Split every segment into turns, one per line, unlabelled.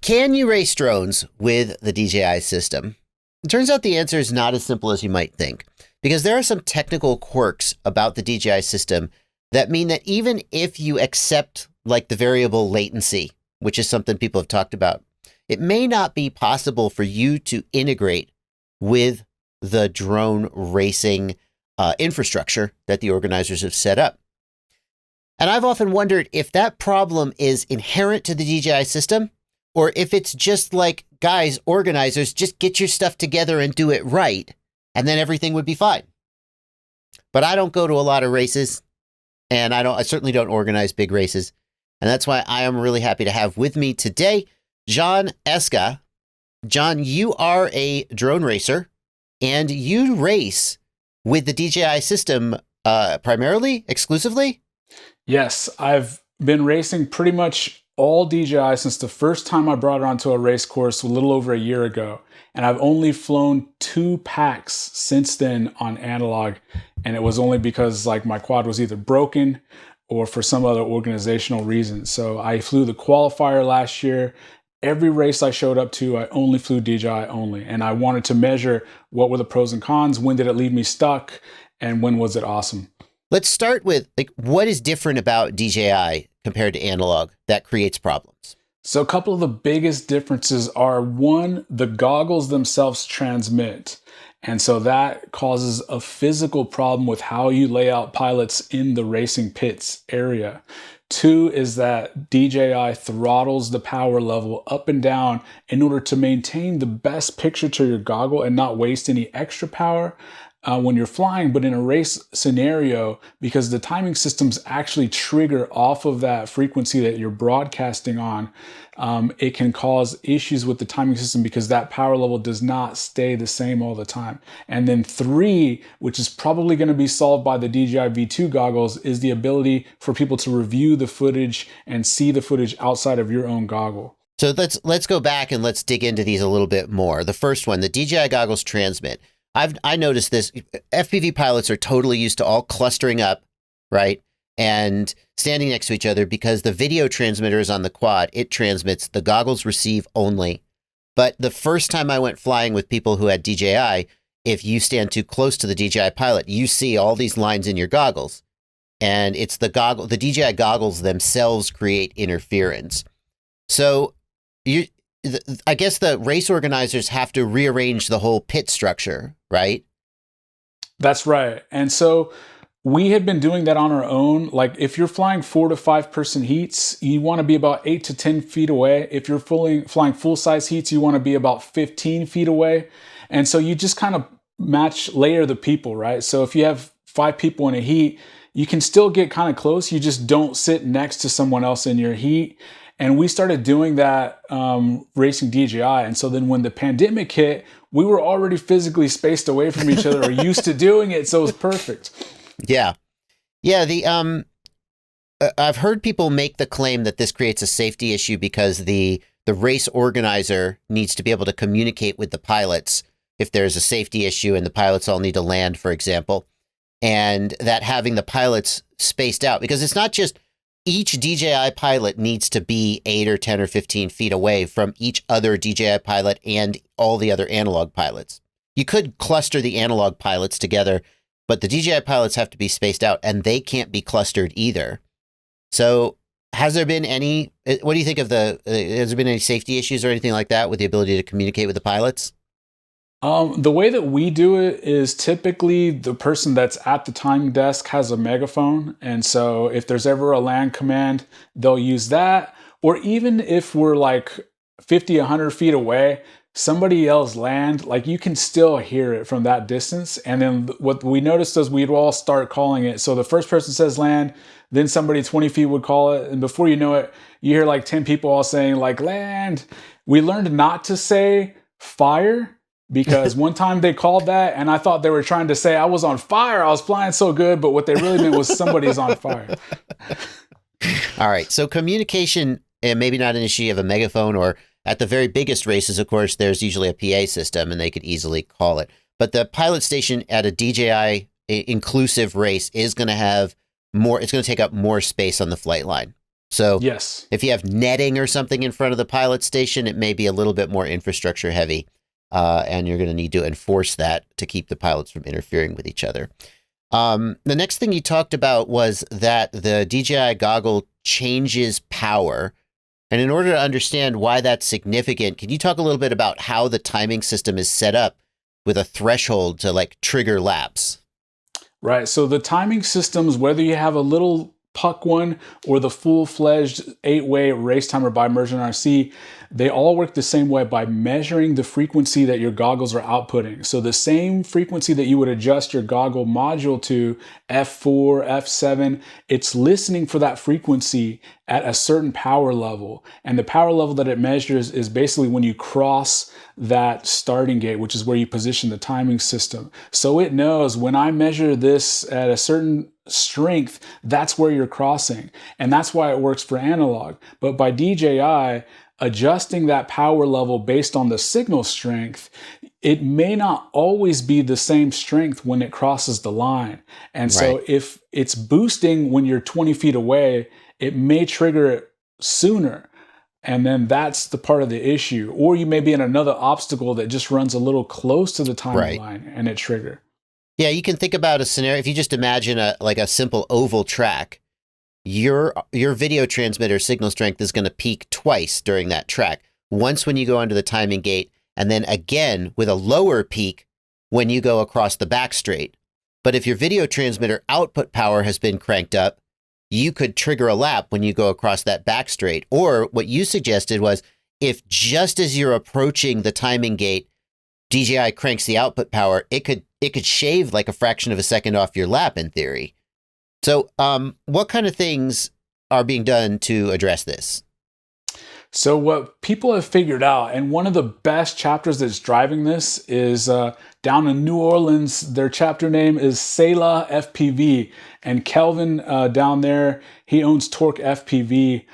Can you race drones with the DJI system? It turns out the answer is not as simple as you might think, because there are some technical quirks about the DJI system that mean that even if you accept like the variable latency, which is something people have talked about, it may not be possible for you to integrate with the drone racing infrastructure that the organizers have set up. And I've often wondered if that problem is inherent to the DJI system, or if it's just like, guys, organizers, just get your stuff together and do it right, and then everything would be fine. But I don't go to a lot of races, and I certainly don't organize big races. And that's why I am really happy to have with me today, Jon Esca. Jon, you are a drone racer, and you race with the DJI system primarily, exclusively?
Yes, I've been racing pretty much all DJI since the first time I brought it onto a race course a little over a year ago. And I've only flown 2 packs since then on analog. And it was only because like my quad was either broken or for some other organizational reason. So I flew the qualifier last year. Every race I showed up to, I only flew DJI only. And I wanted to measure what were the pros and cons, when did it leave me stuck, and when was it awesome.
Let's start with like what is different about DJI compared to analog that creates problems?
So a couple of the biggest differences are, one, the goggles themselves transmit. And so that causes a physical problem with how you lay out pilots in the racing pits area. 2 is that DJI throttles the power level up and down in order to maintain the best picture to your goggle and not waste any extra power when you're flying. But in a race scenario, because the timing systems actually trigger off of that frequency that you're broadcasting on, it can cause issues with the timing system because that power level does not stay the same all the time. And then 3, which is probably going to be solved by the DJI V2 goggles, is the ability for people to review the footage and see the footage outside of your own goggle.
So let's go back and let's dig into these a little bit more. The first one, the DJI goggles transmit. I noticed this. FPV pilots are totally used to all clustering up, right? And standing next to each other because the video transmitter is on the quad. It transmits, the goggles receive only. But the first time I went flying with people who had DJI, if you stand too close to the DJI pilot, you see all these lines in your goggles. And it's the DJI goggles themselves create interference. So I guess the race organizers have to rearrange the whole pit structure, right?
That's right. And so we had been doing that on our own. Like if you're flying 4 to 5 person heats, you want to be about 8 to 10 feet away. If you're flying full size heats, you want to be about 15 feet away. And so you just kind of layer the people, right? So if you have 5 people in a heat, you can still get kind of close. You just don't sit next to someone else in your heat. And we started doing that racing DJI. And so then when the pandemic hit, we were already physically spaced away from each other or used to doing it. So it was perfect.
Yeah. Yeah. I've heard people make the claim that this creates a safety issue because the race organizer needs to be able to communicate with the pilots if there's a safety issue and the pilots all need to land, for example, and that having the pilots spaced out, because it's not just each DJI pilot needs to be 8 or 10 or 15 feet away from each other DJI pilot and all the other analog pilots. You could cluster the analog pilots together, but the DJI pilots have to be spaced out and they can't be clustered either. So has there been what do you think of has there been any safety issues or anything like that with the ability to communicate with the pilots?
The way that we do it is typically the person that's at the timing desk has a megaphone. And so if there's ever a land command, they'll use that. Or even if we're like 50, 100 feet away, somebody yells land, like you can still hear it from that distance. And then what we noticed is we'd all start calling it. So the first person says land, then somebody 20 feet would call it. And before you know it, you hear like 10 people all saying like land. We learned not to say fire, because one time they called that and I thought they were trying to say I was on fire. I was flying so good, but what they really meant was somebody's on fire.
All right. So communication, and maybe not an issue. You have a megaphone, or at the very biggest races, of course, there's usually a PA system and they could easily call it. But the pilot station at a DJI inclusive race is going to have more, it's going to take up more space on the flight line. So
Yes.
if you have netting or something in front of the pilot station, it may be a little bit more infrastructure heavy. And you're going to need to enforce that to keep the pilots from interfering with each other. The next thing you talked about was that the DJI goggle changes power. And in order to understand why that's significant, can you talk a little bit about how the timing system is set up with a threshold to like trigger laps?
Right. So the timing systems, whether you have a little puck one or the full-fledged 8-way race timer by Immersion RC, they all work the same way by measuring the frequency that your goggles are outputting. So the same frequency that you would adjust your goggle module to, F4, F7, it's listening for that frequency at a certain power level. And the power level that it measures is basically when you cross that starting gate, which is where you position the timing system. So it knows when I measure this at a certain strength, that's where you're crossing. And that's why it works for analog. But by DJI, adjusting that power level based on the signal strength, it may not always be the same strength when it crosses the line. And so if it's boosting when you're 20 feet away, it may trigger it sooner. And then that's the part of the issue. Or you may be in another obstacle that just runs a little close to the timing line and it trigger.
Yeah, you can think about a scenario. If you just imagine a simple oval track, your video transmitter signal strength is going to peak twice during that track. Once when you go under the timing gate, and then again with a lower peak when you go across the back straight. But if your video transmitter output power has been cranked up, you could trigger a lap when you go across that back straight. Or what you suggested was if just as you're approaching the timing gate, DJI cranks the output power, it could shave like a fraction of a second off your lap in theory. So what kind of things are being done to address this?
So what people have figured out, and one of the best chapters that's driving this is down in New Orleans. Their chapter name is Selah FPV. And Kelvin down there, he owns Torque FPV.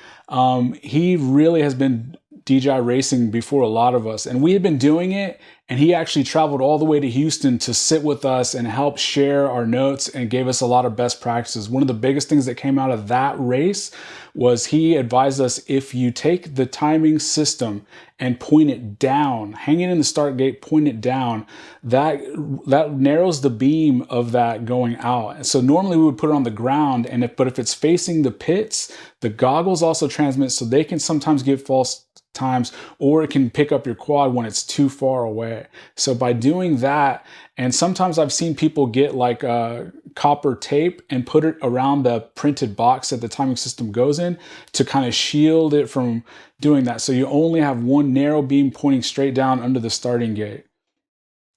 He really has been DJI racing before a lot of us. And we had been doing it, and he actually traveled all the way to Houston to sit with us and help share our notes and gave us a lot of best practices. One of the biggest things that came out of that race was he advised us, if you take the timing system and point it down, hang it in the start gate, point it down, that narrows the beam of that going out. And so normally we would put it on the ground, but if it's facing the pits, the goggles also transmit, so they can sometimes give false times, or it can pick up your quad when it's too far away. So by doing that, and sometimes I've seen people get like copper tape and put it around the printed box that the timing system goes in to kind of shield it from doing that. So you only have one narrow beam pointing straight down under the starting gate.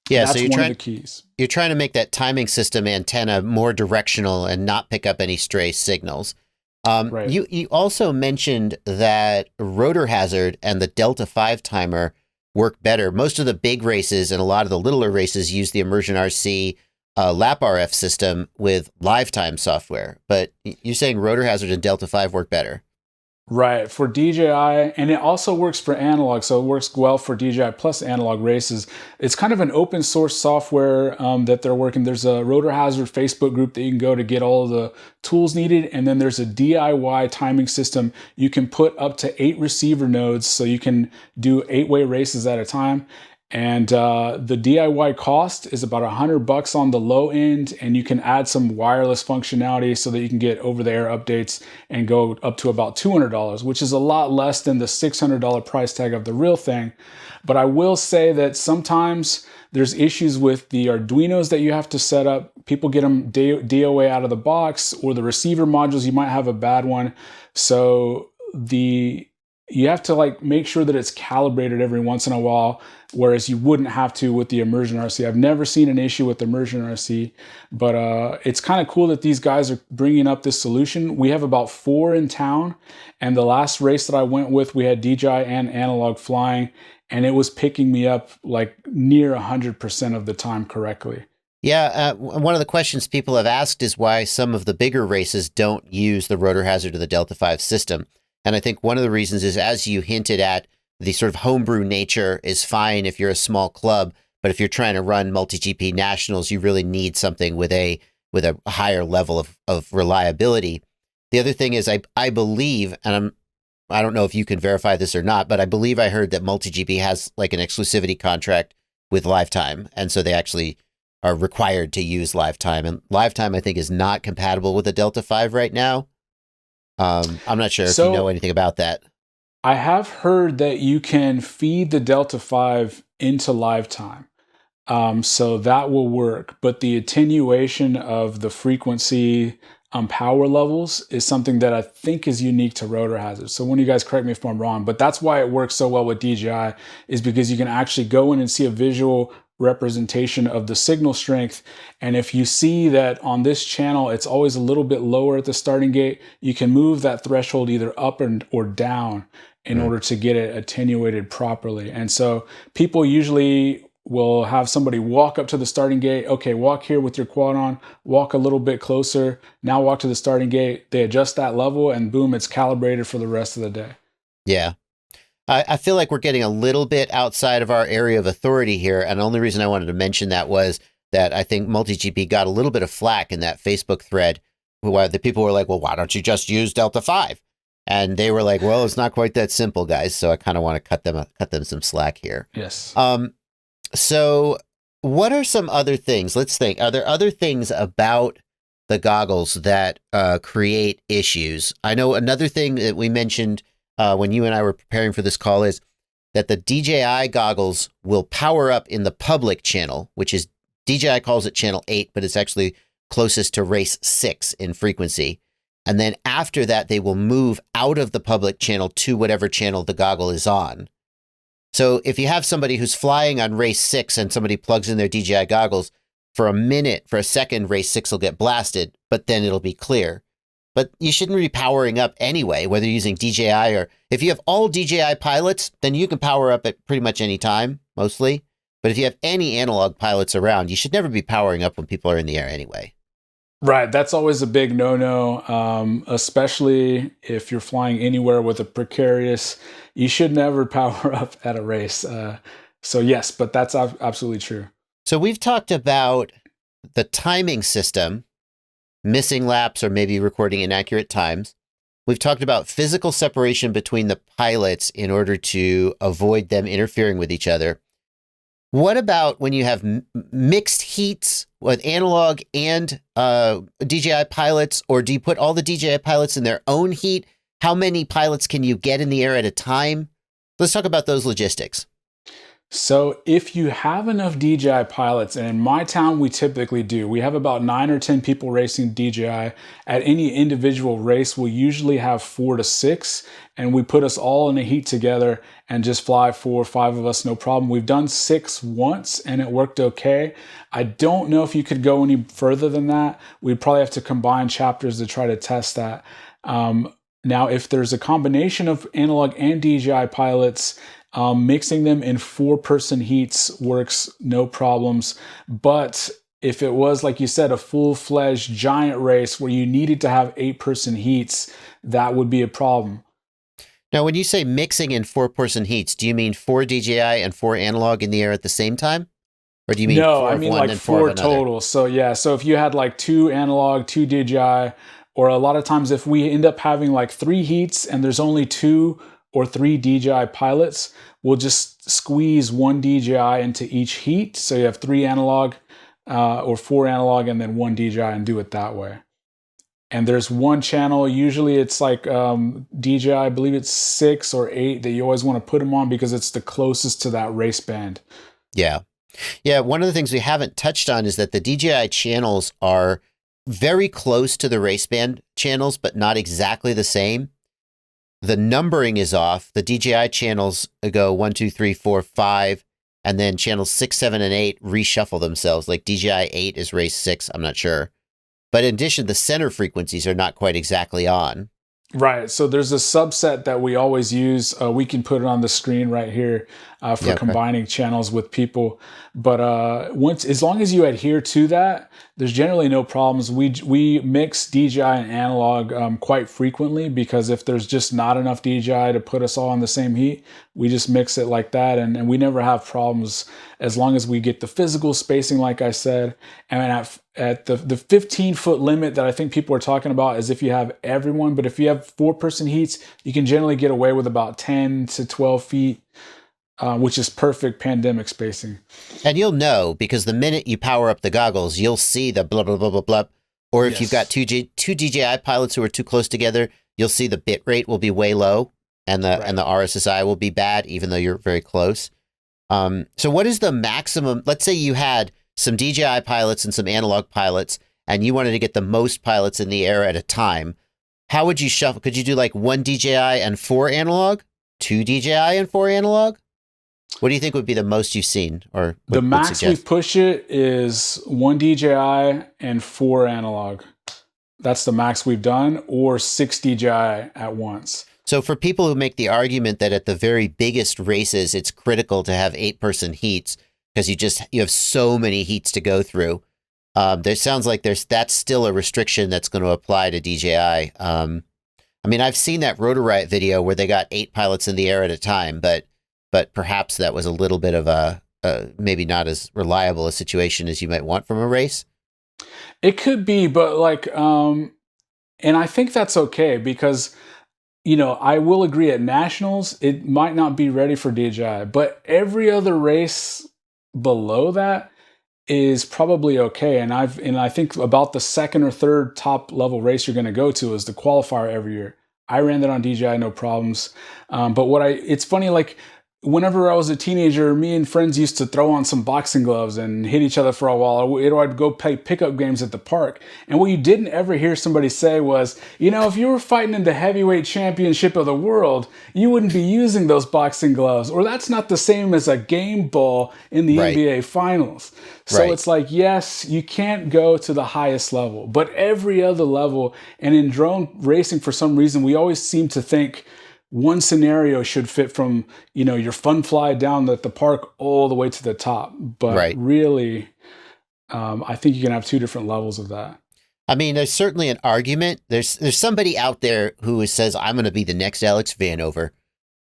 Yeah,
that's
so
one of the keys.
You're trying to make that timing system antenna more directional and not pick up any stray signals.
Right.
You also mentioned that RotorHazard and the Delta5 timer work better. Most of the big races and a lot of the littler races use the Immersion RC Lap RF system with live time software. But you're saying RotorHazard and Delta5 work better.
Right, for DJI, and it also works for analog, so it works well for DJI plus analog races. It's kind of an open source software that they're working. There's a RotorHazard Facebook group that you can go to get all of the tools needed, and then there's a DIY timing system. You can put up to 8 receiver nodes, so you can do 8-way races at a time. And the DIY cost is about $100 on the low end, and you can add some wireless functionality so that you can get over-the-air updates and go up to about $200, which is a lot less than the $600 price tag of the real thing. But I will say that sometimes there's issues with the Arduinos that you have to set up. People get them DOA out of the box, or the receiver modules, you might have a bad one. So you have to like make sure that it's calibrated every once in a while, whereas you wouldn't have to with the Immersion RC. I've never seen an issue with the Immersion RC, but it's kind of cool that these guys are bringing up this solution. We have about 4 in town, and the last race that I went with, we had DJI and analog flying, and it was picking me up like near 100% of the time correctly.
Yeah, one of the questions people have asked is why some of the bigger races don't use the RotorHazard or the Delta5 system. And I think one of the reasons is, as you hinted at, the sort of homebrew nature is fine if you're a small club, but if you're trying to run MultiGP nationals, you really need something with a higher level of reliability. The other thing is I believe, and I don't know if you can verify this or not, but I believe I heard that MultiGP has like an exclusivity contract with Lifetime. And so they actually are required to use Lifetime. And Lifetime, I think, is not compatible with the Delta5 right now. I'm not sure if you know anything about that.
I have heard that you can feed the Delta5 into Lifetime. So that will work, but the attenuation of the frequency power levels is something that I think is unique to RotorHazard. So one of you guys correct me if I'm wrong, but that's why it works so well with DJI, is because you can actually go in and see a visual representation of the signal strength. And if you see that on this channel, it's always a little bit lower at the starting gate, you can move that threshold either up or down in order to get it attenuated properly. And so people usually will have somebody walk up to the starting gate. Okay, walk here with your quad on, walk a little bit closer. Now walk to the starting gate. They adjust that level and boom, it's calibrated for the rest of the day.
Yeah. I feel like we're getting a little bit outside of our area of authority here. And the only reason I wanted to mention that was that I think MultiGP got a little bit of flack in that Facebook thread where the people were like, well, why don't you just use Delta5? And they were like, well, it's not quite that simple, guys. So I kind of want to cut them some slack here.
Yes.
So what are some other things? Let's think. Are there other things about the goggles that create issues? I know another thing that we mentioned when you and I were preparing for this call is that the DJI goggles will power up in the public channel, which is DJI calls it channel 8, but it's actually closest to race 6 in frequency. And then after that, they will move out of the public channel to whatever channel the goggle is on. So if you have somebody who's flying on race 6 and somebody plugs in their DJI goggles, for a second, race 6 will get blasted, but then it'll be clear. But you shouldn't be powering up anyway, whether you're using DJI or if you have all DJI pilots, then you can power up at pretty much any time, mostly. But if you have any analog pilots around, you should never be powering up when people are in the air anyway.
Right. That's always a big no-no, especially if you're flying anywhere with a precarious, you should never power up at a race. So yes, but that's absolutely true.
So we've talked about the timing system, missing laps or maybe recording inaccurate times. We've talked about physical separation between the pilots in order to avoid them interfering with each other. What about when you have mixed heats with analog and DJI pilots, or do you put all the DJI pilots in their own heat? How many pilots can you get in the air at a time? Let's talk about those logistics.
So if you have enough DJI pilots, and in my town we typically do, we have about 9 or 10 people racing DJI. At any individual race, we'll usually have 4 to 6, and we put us all in a heat together and just fly 4 or 5 of us, no problem. We've done 6 once and it worked okay. I don't know if you could go any further than that. We'd probably have to combine chapters to try to test that. Now, if there's a combination of analog and DJI pilots, mixing them in 4-person heats works no problems. But if it was, like you said, a full-fledged giant race where you needed to have 8-person heats, that would be a problem.
Now, when you say mixing in 4-person heats, do you mean 4 DJI and 4 analog in the air at the same time? Or do you mean
no,
4
I
of
mean
one
like
and 4
4
of another?
total. So yeah, so if you had like 2 analog, 2 DJI, or a lot of times if we end up having like 3 heats and there's only 2 or 3 DJI pilots, we'll just squeeze 1 DJI into each heat. So you have 3 analog or 4 analog and then 1 DJI and do it that way. And there's one channel, usually it's like DJI, I believe it's 6 or 8 that you always want to put them on because it's the closest to that race band.
Yeah. Yeah, one of the things we haven't touched on is that the DJI channels are very close to the race band channels, but not exactly the same. The numbering is off. The DJI channels go 1, 2, 3, 4, 5, and then channels 6, 7, and 8 reshuffle themselves. Like DJI 8 is race 6, I'm not sure. But in addition, the center frequencies are not quite exactly on.
Right. So there's a subset that we always use. We can put it on the screen right here for combining channels with people. But as long as you adhere to that, there's generally no problems. We mix DJI and analog quite frequently because if there's just not enough DJI to put us all in the same heat, we just mix it like that. And we never have problems as long as we get the physical spacing, like I said. And at the 15-foot limit that I think people are talking about is if you have everyone. But if you have 4-person heats, you can generally get away with about 10 to 12 feet, which is perfect pandemic spacing.
And you'll know because the minute you power up the goggles, you'll see the blah, blah, blah, blah, blah. Or if you've got two DJI pilots who are too close together, you'll see the bit rate will be way low and the RSSI will be bad, even though you're very close. So what is the maximum? Let's say you had some DJI pilots and some analog pilots, and you wanted to get the most pilots in the air at a time. How would you shuffle? Could you do like 1 DJI and 4 analog, 2 DJI and 4 analog? What do you think would be the most you've seen? Or
the max we push it is 1 DJI and 4 analog. That's the max we've done, or 6 DJI at once.
So for people who make the argument that at the very biggest races, it's critical to have 8-person heats because you have so many heats to go through. There sounds like that's still a restriction that's going to apply to DJI. I mean, I've seen that Rotor Riot video where they got 8 pilots in the air at a time, but perhaps that was a little bit of a maybe not as reliable a situation as you might want from a race.
It could be, but like, and I think that's okay because, I will agree at nationals, it might not be ready for DJI, but every other race below that is probably okay. And I think about the second or third top level race you're going to go to is the qualifier every year. I ran that on DJI, no problems. But it's funny, like, whenever I was a teenager, me and friends used to throw on some boxing gloves and hit each other for a while. Or I'd go play pickup games at the park. And what you didn't ever hear somebody say was, if you were fighting in the heavyweight championship of the world, you wouldn't be using those boxing gloves. Or that's not the same as a game ball in the NBA finals. So it's like, yes, you can't go to the highest level, but every other level. And in drone racing, for some reason, we always seem to think one scenario should fit from, your fun fly down at the park all the way to the top. But really, I think you can have 2 different levels of that.
I mean, there's certainly an argument. There's somebody out there who says, I'm going to be the next Alex Vanover.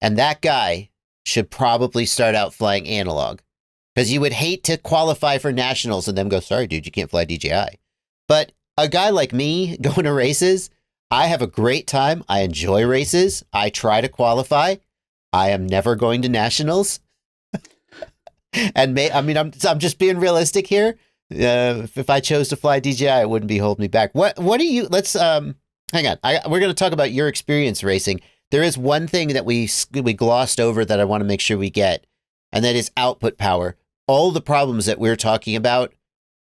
And that guy should probably start out flying analog because you would hate to qualify for nationals and then go, sorry, dude, you can't fly DJI. But a guy like me going to races, I have a great time. I enjoy races. I try to qualify. I am never going to nationals. And I'm just being realistic here. If I chose to fly DJI, it wouldn't be holding me back. What do you, let's, hang on. We're going to talk about your experience racing. There is one thing that we glossed over that I want to make sure we get, and that is output power. All the problems that we're talking about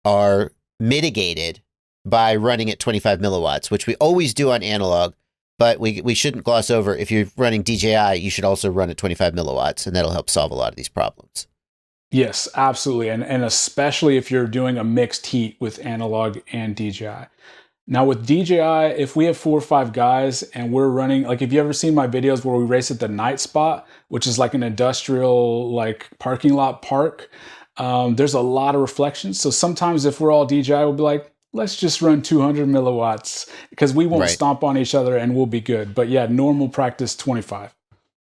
are mitigated by running at 25 milliwatts, which we always do on analog, but we shouldn't gloss over. If you're running DJI, you should also run at 25 milliwatts, and that'll help solve a lot of these problems.
Yes, absolutely. And especially if you're doing a mixed heat with analog and DJI. Now with DJI, if we have 4 or 5 guys and we're running, like if you ever seen my videos where we race at the night spot, which is like an industrial like parking lot park, there's a lot of reflections. So sometimes if we're all DJI, we'll be like, let's just run 200 milliwatts because we won't stomp on each other and we'll be good. But yeah, normal practice 25.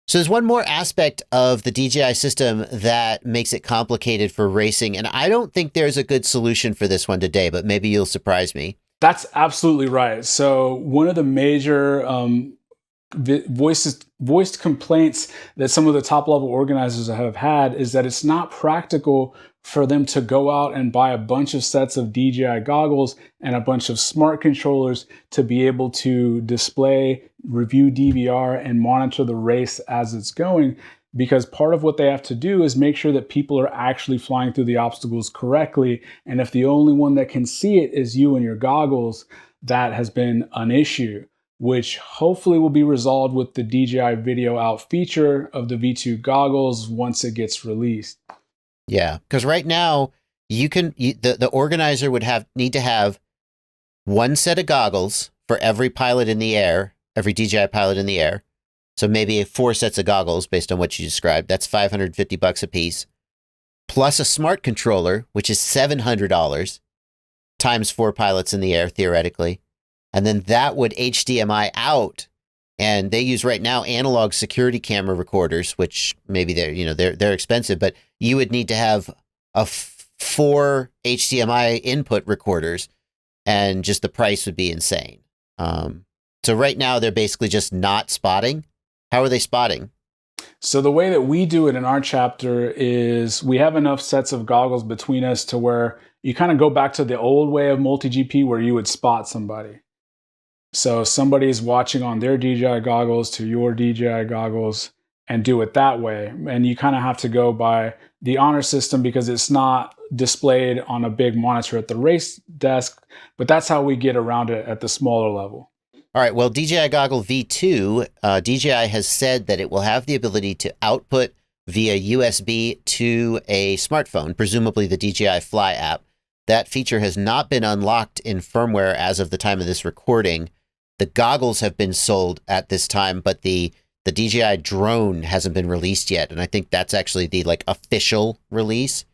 So there's one more aspect of the DJI system that makes it complicated for racing. And I don't think there's a good solution for this one today, but maybe you'll surprise me.
That's absolutely right. So one of the major voiced complaints that some of the top level organizers have had is that it's not practical for them to go out and buy a bunch of sets of DJI goggles and a bunch of smart controllers to be able to display, review DVR, and monitor the race as it's going. Because part of what they have to do is make sure that people are actually flying through the obstacles correctly. And if the only one that can see it is you and your goggles, that has been an issue, which hopefully will be resolved with the DJI Video Out feature of the V2 goggles once it gets released.
Yeah, because right now the organizer would need to have 1 set of goggles for every pilot in the air, every DJI pilot in the air. So maybe 4 sets of goggles based on what you described. That's $550 a piece, plus a smart controller, which is $700 times 4 pilots in the air theoretically, and then that would HDMI out. And they use right now analog security camera recorders, which maybe they're expensive, but you would need to have 4 HDMI input recorders and just the price would be insane. So right now they're basically just not spotting. How are they spotting?
So the way that we do it in our chapter is we have enough sets of goggles between us to where you kind of go back to the old way of MultiGP where you would spot somebody. So somebody's watching on their DJI goggles to your DJI goggles and do it that way. And you kind of have to go by the honor system because it's not displayed on a big monitor at the race desk, but that's how we get around it at the smaller level.
All right, well, DJI Goggle V2, DJI has said that it will have the ability to output via USB to a smartphone, presumably the DJI Fly app. That feature has not been unlocked in firmware as of the time of this recording. The goggles have been sold at this time, but the DJI drone hasn't been released yet, and I think that's actually the official release.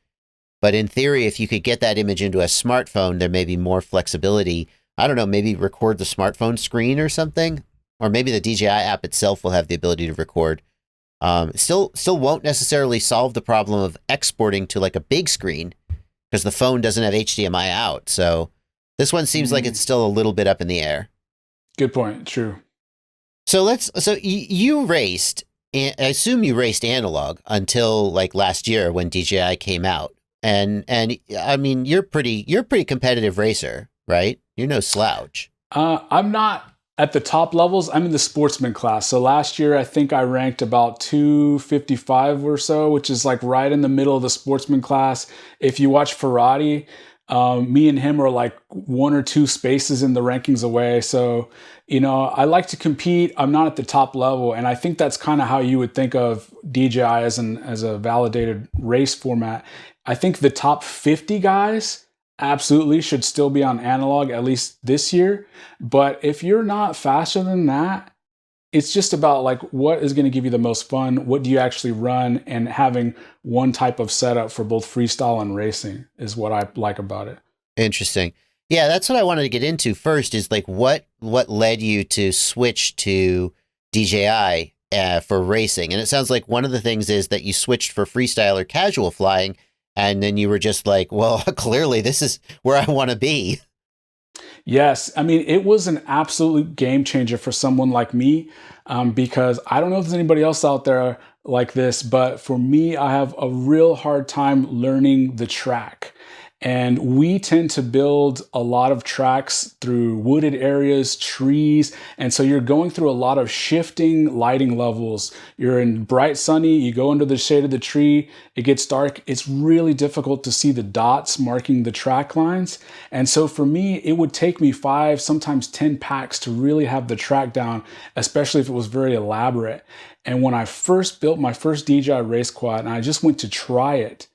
But in theory, if you could get that image into a smartphone, there may be more flexibility. I don't know, maybe record the smartphone screen or something, or maybe the DJI app itself will have the ability to record. Still won't necessarily solve the problem of exporting to a big screen because the phone doesn't have HDMI out. So this one seems like it's still a little bit up in the air.
Good point. True.
So you raced, I assume you raced analog until last year when DJI came out. And I mean, you're a pretty competitive racer, right? You're no slouch.
I'm not at the top levels. I'm in the sportsman class. So last year, I think I ranked about 255 or so, which is right in the middle of the sportsman class. If you watch Ferrari, me and him are 1 or 2 spaces in the rankings away. So, I like to compete. I'm not at the top level. And I think that's kind of how you would think of DJI as a validated race format. I think the top 50 guys absolutely should still be on analog, at least this year. But if you're not faster than that, it's just about what is going to give you the most fun, what do you actually run, and having one type of setup for both freestyle and racing is what I like about it.
Interesting. Yeah, that's what I wanted to get into first is what led you to switch to DJI for racing. And it sounds like one of the things is that you switched for freestyle or casual flying, and then you were just well, clearly this is where I want to be.
Yes. I mean, it was an absolute game changer for someone like me because I don't know if there's anybody else out there like this, but for me, I have a real hard time learning the track. And we tend to build a lot of tracks through wooded areas, trees. And so you're going through a lot of shifting lighting levels. You're in bright sunny, you go under the shade of the tree, it gets dark. It's really difficult to see the dots marking the track lines. And so for me, it would take me 5, sometimes 10 packs to really have the track down, especially if it was very elaborate. And when I first built my first DJI race quad and I just went to try it,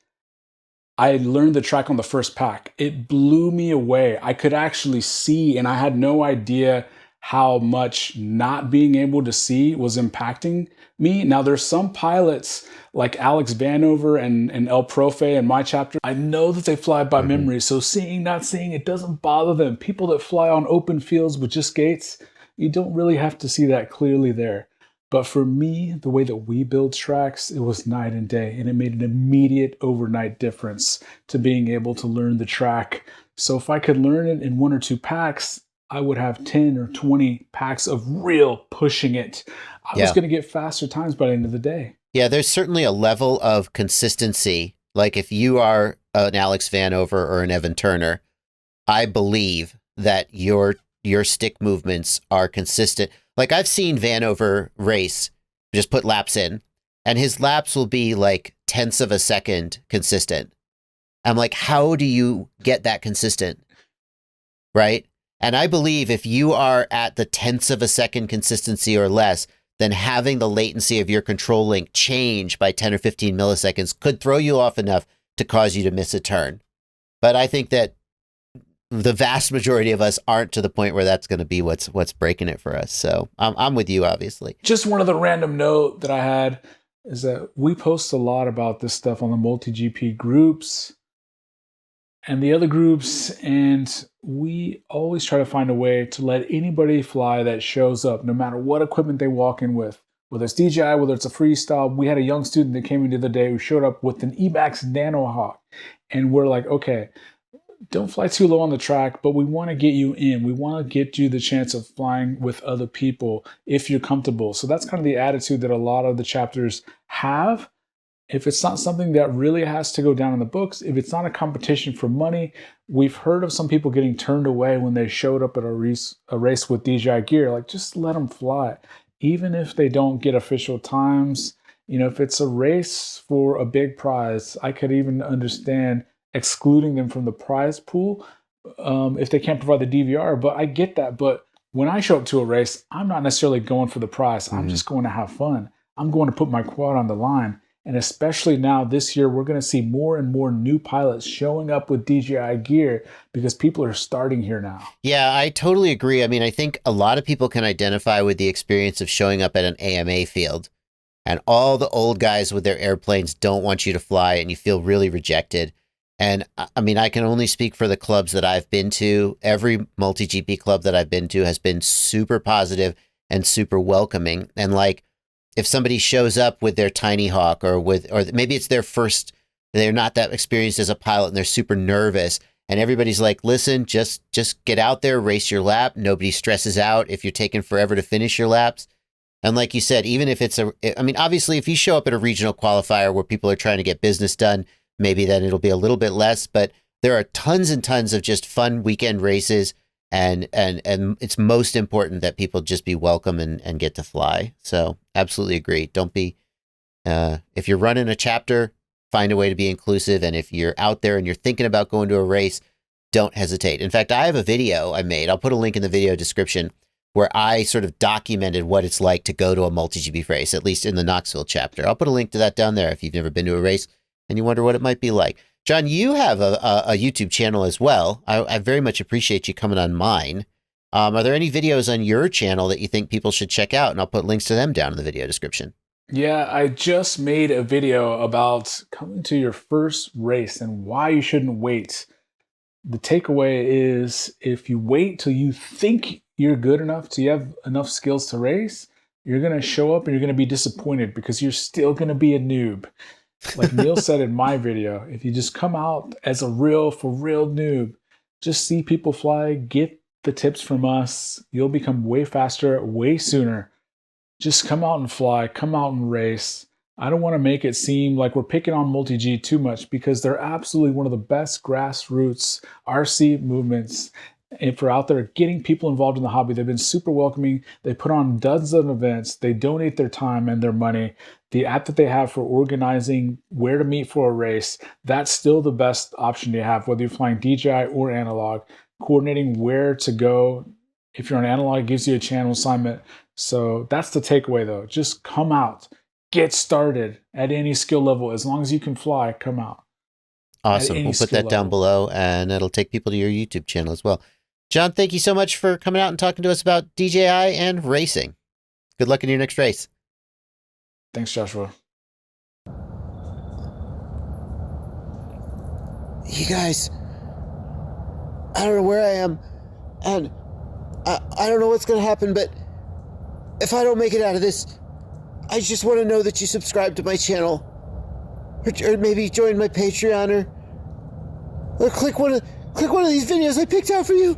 I learned the track on the first pack. It blew me away. I could actually see, and I had no idea how much not being able to see was impacting me. Now, there's some pilots like Alex Vanover and El Profe in my chapter. I know that they fly by memory, so seeing, not seeing, it doesn't bother them. People that fly on open fields with just gates, you don't really have to see that clearly there. But for me, the way that we build tracks, it was night and day, and it made an immediate overnight difference to being able to learn the track. So if I could learn it in 1 or 2 packs, I would have 10 or 20 packs of real pushing it. I was going to get faster times by the end of the day. Yeah,
there's certainly a level of consistency. Like if you are an Alex Vanover or an Evan Turner, I believe that your stick movements are consistent. Like I've seen Vanover race, just put laps in, and his laps will be tenths of a second consistent. I'm like, how do you get that consistent? Right? And I believe if you are at the tenths of a second consistency or less, then having the latency of your control link change by 10 or 15 milliseconds could throw you off enough to cause you to miss a turn. But I think that the vast majority of us aren't to the point where that's going to be what's breaking it for us. So I'm with you, obviously.
Just one other random note that I had is that we post a lot about this stuff on the MultiGP groups and the other groups, and we always try to find a way to let anybody fly that shows up, no matter what equipment they walk in with, whether it's DJI, whether it's a freestyle. We had a young student that came in the other day who showed up with an Emax Nanohawk, and we're like, okay, don't fly too low on the track, but we want to get you in. We want to get you the chance of flying with other people if you're comfortable. So that's kind of the attitude that a lot of the chapters have. If it's not something that really has to go down in the books, if it's not a competition for money, we've heard of some people getting turned away when they showed up at a race with DJI gear. Like, just let them fly. Even if they don't get official times, if it's a race for a big prize, I could even understand excluding them from the prize pool if they can't provide the DVR. But I get that. But when I show up to a race, I'm not necessarily going for the prize. I'm just going to have fun. I'm going to put my quad on the line. And especially now this year, we're going to see more and more new pilots showing up with DJI gear because people are starting here now.
Yeah, I totally agree. I mean, I think a lot of people can identify with the experience of showing up at an AMA field and all the old guys with their airplanes don't want you to fly and you feel really rejected. And I mean, I can only speak for the clubs that I've been to. Every MultiGP club that I've been to has been super positive and super welcoming. And like, if somebody shows up with their Tiny Hawk or maybe it's their first, they're not that experienced as a pilot and they're super nervous and everybody's like, listen, just get out there, race your lap. Nobody stresses out if you're taking forever to finish your laps. And like you said, even if it's obviously if you show up at a regional qualifier where people are trying to get business done, maybe then it'll be a little bit less, but there are tons and tons of just fun weekend races. And it's most important that people just be welcome and get to fly. So absolutely agree. Don't be, if you're running a chapter, find a way to be inclusive. And if you're out there and you're thinking about going to a race, don't hesitate. In fact, I have a video I made. I'll put a link in the video description where I sort of documented what it's like to go to a MultiGP race, at least in the Knoxville chapter. I'll put a link to that down there if you've never been to a race and you wonder what it might be like. Jon, you have a YouTube channel as well. I very much appreciate you coming on mine. Are there any videos on your channel that you think people should check out? And I'll put links to them down in the video description.
Yeah, I just made a video about coming to your first race and why you shouldn't wait. The takeaway is if you wait till you think you're good enough, till you have enough skills to race, you're going to show up and you're going to be disappointed because you're still going to be a noob. Like Neil said in my video, if you just come out as a for real noob, just see people fly, get the tips from us, you'll become way faster, way sooner. Just come out and fly, come out and race. I don't want to make it seem like we're picking on MultiG too much because they're absolutely one of the best grassroots RC movements. If we're out there getting people involved in the hobby, they've been super welcoming. They put on dozens of events. They donate their time and their money. The app that they have for organizing where to meet for a race, that's still the best option you have, whether you're flying DJI or analog. Coordinating where to go. If you're on analog, it gives you a channel assignment. So that's the takeaway though. Just come out. Get started at any skill level. As long as you can fly, come out.
Awesome. We'll put that down below and it'll take people to your YouTube channel as well. Jon, thank you so much for coming out and talking to us about DJI and racing. Good luck in your next race.
Thanks, Joshua.
You guys, I don't know where I am, and I don't know what's going to happen, but if I don't make it out of this, I just want to know that you subscribe to my channel, or maybe join my Patreon, or click one of these videos I picked out for you.